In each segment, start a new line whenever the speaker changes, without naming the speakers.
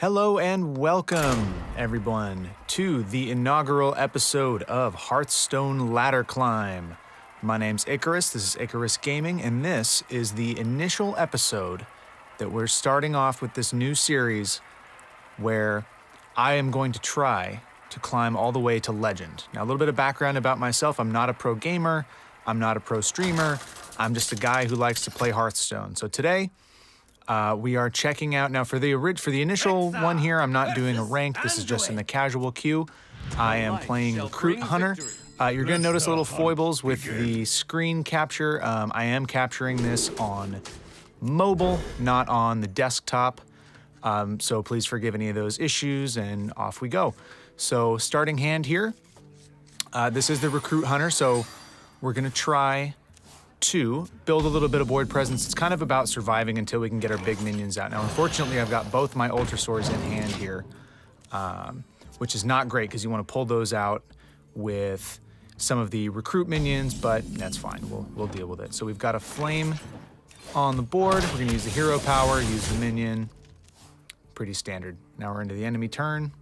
Hello and welcome, everyone, to the inaugural episode of Hearthstone Ladder Climb. My name's Ikkaris, this is Ikkaris Gaming, and this is the initial episode that we're starting off with this new series where I am going to try to climb all the way to Legend. Now, a little bit of background about myself. I'm not a pro gamer, I'm not a pro streamer, I'm just a guy who likes to play Hearthstone. So today, we are checking out, now for the initial one here, I'm not doing a ranked, this is just in the casual queue. I am playing Recruit Hunter. You're gonna notice little foibles with the screen capture. I am capturing this on mobile, not on the desktop. So please forgive any of those issues, and off we go. So starting hand here, this is the Recruit Hunter, so we're gonna try to build a little bit of board presence. It's kind of about surviving until we can get our big minions out. Now, unfortunately, I've got both my Ultrasaurs in hand here, which is not great because you want to pull those out with some of the recruit minions, but that's fine. We'll deal with it. So we've got a flame on the board. We're gonna use the hero power, use the minion. Pretty standard. Now we're into the enemy turn.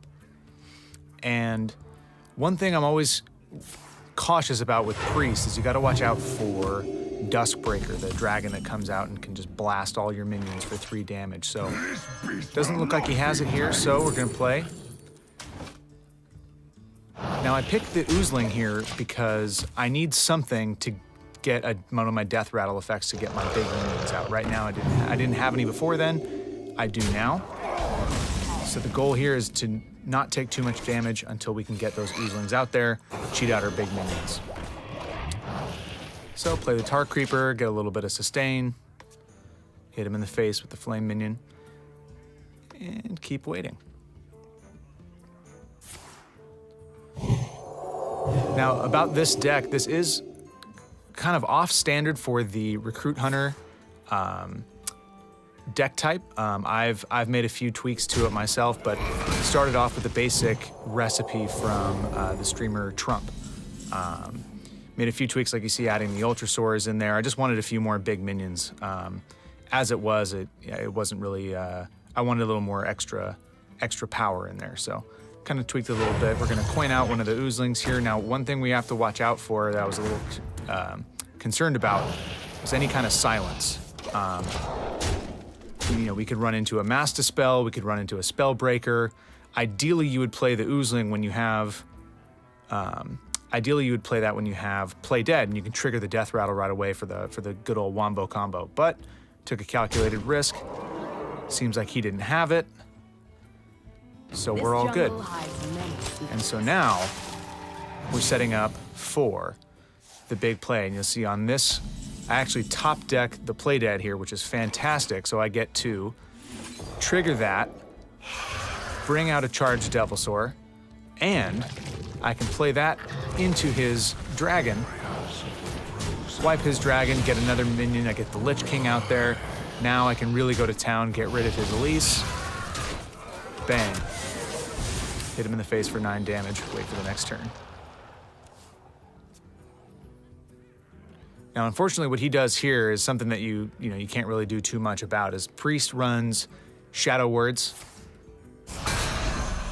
And one thing I'm always cautious about with Priest is you gotta watch out for Duskbreaker, the dragon that comes out and can just blast all your minions for 3 damage. So, doesn't look like he has it here, so we're gonna play. Now I picked the Oozeling here because I need something to get one of my death rattle effects to get my big minions out. Right now I didn't have any before then, I do now. So the goal here is to not take too much damage until we can get those Oozelings out there, cheat out our big minions. So play the Tar Creeper, get a little bit of sustain, hit him in the face with the Flame Minion, and keep waiting. Now about this deck, this is kind of off standard for the Recruit Hunter deck type. I've made a few tweaks to it myself, but started off with the basic recipe from the streamer Trump. Made a few tweaks like you see, adding the Ultrasaurs in there. I just wanted a few more big minions. As it was, it wasn't really, I wanted a little more extra power in there, so kind of tweaked it a little bit. We're gonna coin out one of the Oozelings here. Now, one thing we have to watch out for that I was a little concerned about was any kind of silence. We could run into a Mass Dispel, we could run into a Spellbreaker. Ideally, you would play the Oozeling when you have, Play Dead, and you can trigger the Death Rattle right away for the good old Wombo combo. But took a calculated risk. Seems like he didn't have it, so we're all good. And so now we're setting up for the big play, and you'll see on this, I actually top deck the Play Dead here, which is fantastic. So I get to trigger that, bring out a Charged Devilsaur, and I can play that into his dragon, wipe his dragon, get another minion, I get the Lich King out there. Now I can really go to town, get rid of his Elise. Bang. Hit him in the face for 9 damage, wait for the next turn. Now, unfortunately, what he does here is something that you can't really do too much about, is Priest runs Shadow Words.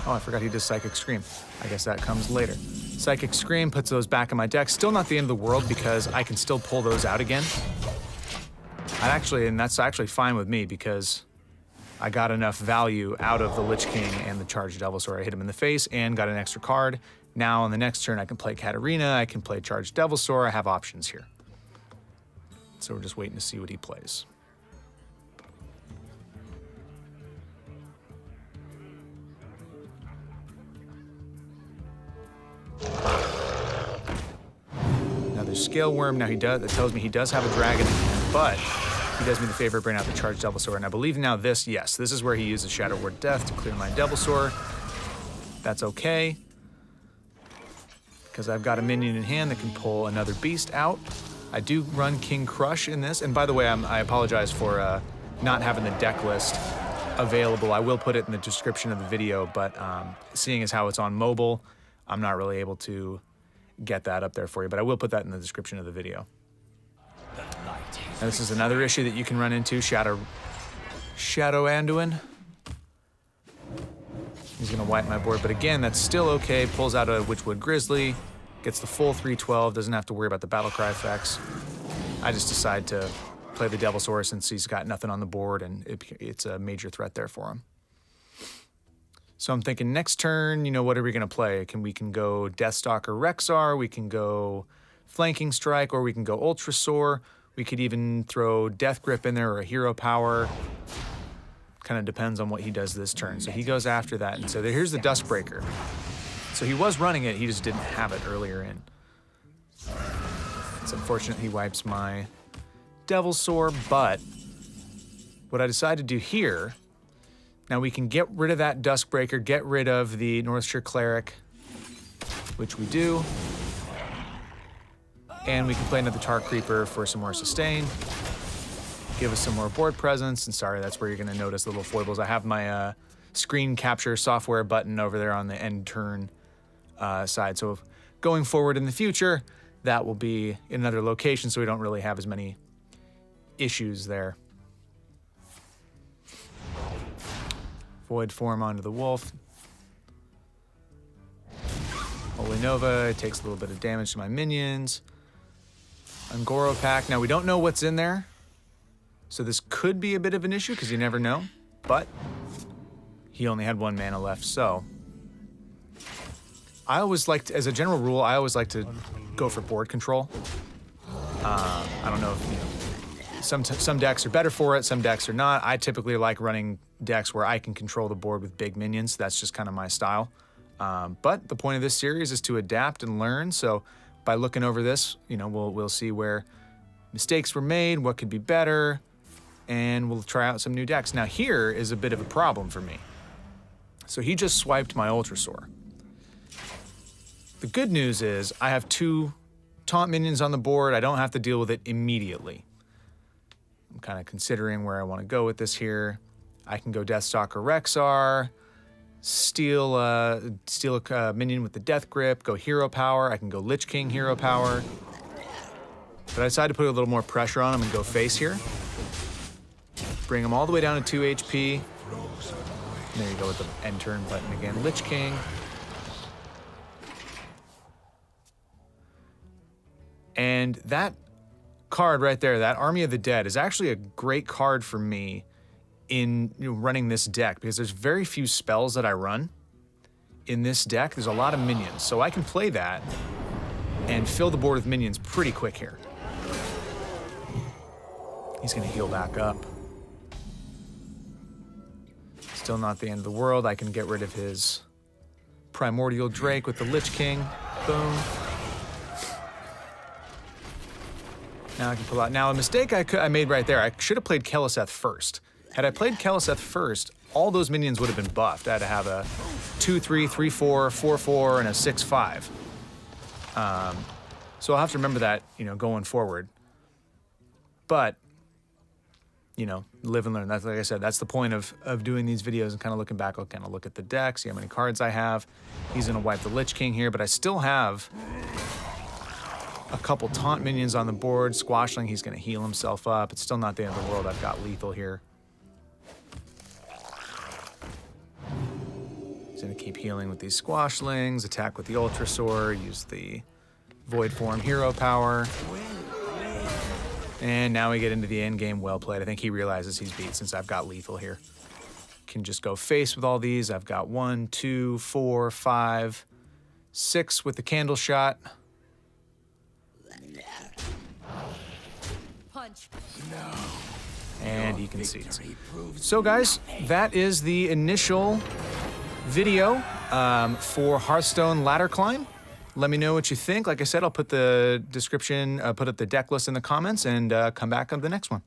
Oh, I forgot he does Psychic Scream. I guess that comes later. Psychic Scream puts those back in my deck. Still not the end of the world because I can still pull those out again. And that's actually fine with me because I got enough value out of the Lich King and the Charged Devilsaur. I hit him in the face and got an extra card. Now on the next turn, I can play Kathrena, I can play Charged Devilsaur. I have options here. So we're just waiting to see what he plays. Now there's Scale Worm. Now that tells me he does have a dragon in hand, but he does me the favor of bringing out the Charged Devilsaur. And I believe now this is where he uses Shadow Word Death to clear my Devilsaur. That's okay, because I've got a minion in hand that can pull another beast out. I do run King Krush in this, and by the way, I apologize for not having the deck list available. I will put it in the description of the video, but seeing as how it's on mobile, I'm not really able to get that up there for you, but I will put that in the description of the video. Now, this is another issue that you can run into, Shadow Anduin. He's gonna wipe my board, but again, that's still okay. Pulls out a Witchwood Grizzly, gets the full 312, doesn't have to worry about the battlecry effects. I just decide to play the Devilsaur since he's got nothing on the board and it's a major threat there for him. So I'm thinking next turn, you know, what are we gonna play? We can go Deathstalker Rexxar, we can go Flanking Strike, or we can go Ultrasaur. We could even throw Death Grip in there or a Hero Power. Kind of depends on what he does this turn. So he goes after that, and so here's the Duskbreaker. So he was running it, he just didn't have it earlier in. It's unfortunate he wipes my Devilsaur, but what I decided to do here, now we can get rid of that Duskbreaker, get rid of the Northshire Cleric, which we do. And we can play another Tar Creeper for some more sustain. Give us some more board presence, and sorry, that's where you're gonna notice little foibles. I have my screen capture software button over there on the end turn side. So going forward in the future, that will be in another location so we don't really have as many issues there. Void form onto the wolf. Holy Nova, it takes a little bit of damage to my minions. Ungoro Pack, now we don't know what's in there. So this could be a bit of an issue because you never know, but he only had 1 mana left, so. I always like to, as a general rule, I always like to go for board control. I don't know if, you know, some decks are better for it, some decks are not. I typically like running decks where I can control the board with big minions. That's just kind of my style. But the point of this series is to adapt and learn, so by looking over this, you know, we'll see where mistakes were made, what could be better, and we'll try out some new decks. Now here is a bit of a problem for me. So he just swiped my Ultrasaur. The good news is I have 2 taunt minions on the board. I don't have to deal with it immediately. I'm kind of considering where I want to go with this here. I can go Deathstalker Rexxar, steal a minion with the Death Grip, go Hero Power. I can go Lich King Hero Power. But I decided to put a little more pressure on him and go face here. Bring him all the way down to 2 HP. And there you go with the end turn button again. Lich King. And that card right there, that Army of the Dead, is actually a great card for me in running this deck because there's very few spells that I run in this deck. There's a lot of minions, so I can play that and fill the board with minions pretty quick here. He's gonna heal back up. Still not the end of the world. I can get rid of his Primordial Drake with the Lich King. Boom. Now I can pull out. Now a mistake I made right there, I should have played Keleseth first. Had I played Keleseth first, all those minions would have been buffed. I had to have a 2/3, 3/4, 4/4, and a 6/5. So I'll have to remember that, you know, going forward. But, you know, live and learn. That's, like I said, that's the point of doing these videos and kind of looking back. I'll kind of look at the deck, see how many cards I have. He's gonna wipe the Lich King here, but I still have a couple taunt minions on the board. Squashling, he's gonna heal himself up. It's still not the end of the world. I've got lethal here. He's gonna keep healing with these Squashlings, attack with the Ultrasaur, use the Void Form Hero Power. And now we get into the end game. Well played. I think he realizes he's beat since I've got lethal here. Can just go face with all these. I've got 1, 2, 4, 5, 6 with the Candleshot.
Punch.
And he concedes. So guys, that is the initial video for Hearthstone Ladder Climb. Let me know what you think. Like I said, I'll put the description, put up the deck list in the comments, and come back on the next one.